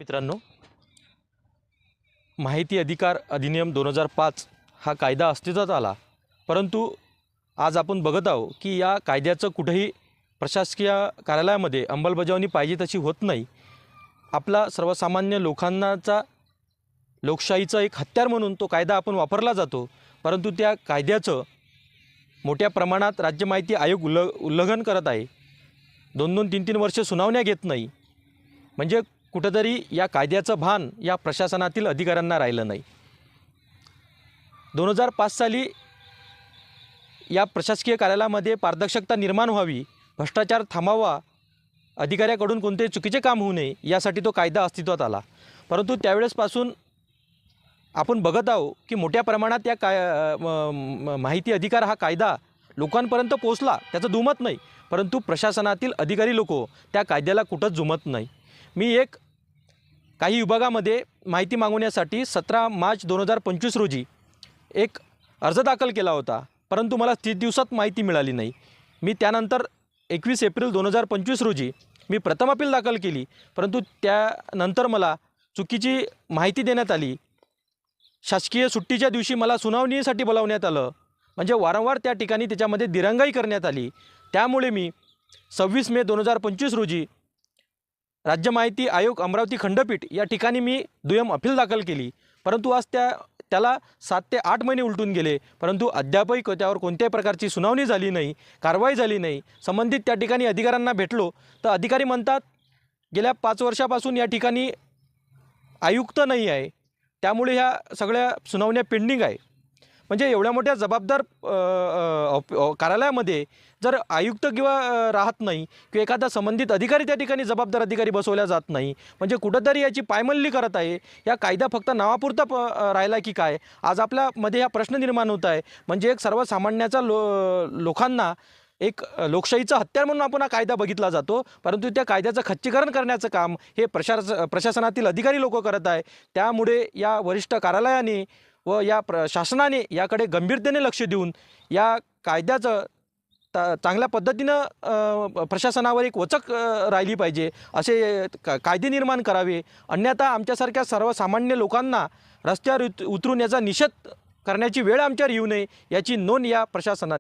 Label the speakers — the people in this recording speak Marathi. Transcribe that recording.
Speaker 1: मित्रांनो, माहिती अधिकार अधिनियम 2005 हा कायदा अस्तित्वात आला, परंतु आज आपण बघत आहोत की या कायद्याचं कुठेही प्रशासकीय कार्यालयामध्ये अंमलबजावणी पाहिजे तशी होत नाही। आपला सर्वसामान्य लोकांचा लोकशाहीचा एक हत्यार म्हणून तो कायदा आपण वापरला जातो, परंतु त्या कायद्याचं मोठ्या प्रमाणात राज्य माहिती आयोग उल्लंघन करत आहे। 2-2, 3-3 वर्ष सुनावण्या घेत नाही, म्हणजे कुठेतरी या कायद्याचं भान या प्रशासनातील अधिकाऱ्यांना राहिलं नाही। 2005 साली या प्रशासकीय कार्यालयामध्ये पारदर्शकता निर्माण व्हावी, भ्रष्टाचार थांबावा, अधिकाऱ्याकडून कोणतेही चुकीचे काम होऊ नये यासाठी तो कायदा अस्तित्वात आला। परंतु त्यावेळेसपासून आपण बघत आहोत की मोठ्या प्रमाणात या माहिती अधिकार हा कायदा लोकांपर्यंत पोहोचला, त्याचं दुमत नाही, परंतु प्रशासनातील अधिकारी लोक त्या कायद्याला कुठंच जुमत नाही। मी काही विभागामध्ये माहिती मागवण्यासाठी 17 मार्च 2025 रोजी एक अर्ज दाखल केला होता, परंतु मला 30 दिवसात माहिती मिळाली नाही। मी त्यानंतर 21 एप्रिल 2025 रोजी मी प्रथम अपील दाखल केली, परंतु त्यानंतर मला चुकीची माहिती देण्यात आली। शासकीय सुट्टीच्या दिवशी मला सुनावणीसाठी बोलावण्यात आलं, म्हणजे वारंवार त्या ठिकाणी त्याच्यामध्ये दिरंगाई करण्यात आली। त्यामुळे मी 26 मे 2025 रोजी राज्य माहिती आयोग अमरावती खंडपीठ या ठिकाणी मी दुय्यम अपील दाखल केली, परंतु आज त्याला 7 ते 8 महिने उलटून गेले, परंतु अद्यापही त्यावर कोणत्याही प्रकारची सुनावणी झाली नाही, कारवाई झाली नाही। संबंधित त्या ठिकाणी अधिकाऱ्यांना भेटलो तर अधिकारी म्हणतात गेल्या 5 वर्षापासून या ठिकाणी आयुक्त नाही आहे, त्यामुळे ह्या सगळ्या सुनावण्या पेंडिंग आहे। म्हणजे एवढ्या मोठ्या जबाबदार कार्यालयामध्ये जर आयुक्त किंवा राहत नाही किंवा एखादा संबंधित अधिकारी त्या ठिकाणी जबाबदार अधिकारी बसवल्या जात नाही, म्हणजे कुठंतरी याची पायमल्ली करत आहे। या कायदा फक्त नावापुरता राहिला की काय, आज आपल्यामध्ये हा प्रश्न निर्माण होत आहे। म्हणजे एक सर्वसामान्याचा लोकांना एक लोकशाहीचा हत्यार म्हणून आपण हा कायदा बघितला जातो, परंतु त्या कायद्याचं खच्चीकरण करण्याचं काम हे प्रशासनातील अधिकारी लोक करत आहे। त्यामुळे या वरिष्ठ कार्यालयाने व या शासनाने याकडे गंभीरतेने लक्ष देऊन या कायद्याचं चांगल्या पद्धतीनं प्रशासनावर एक वचक राहिली पाहिजे, असे कायदे निर्माण करावे। अन्यथा आमच्यासारख्या सर्वसामान्य लोकांना रस्त्यावर उतरून याचा निषेध करण्याची वेळ आमच्यावर येऊ नये याची नोंद या प्रशासनाने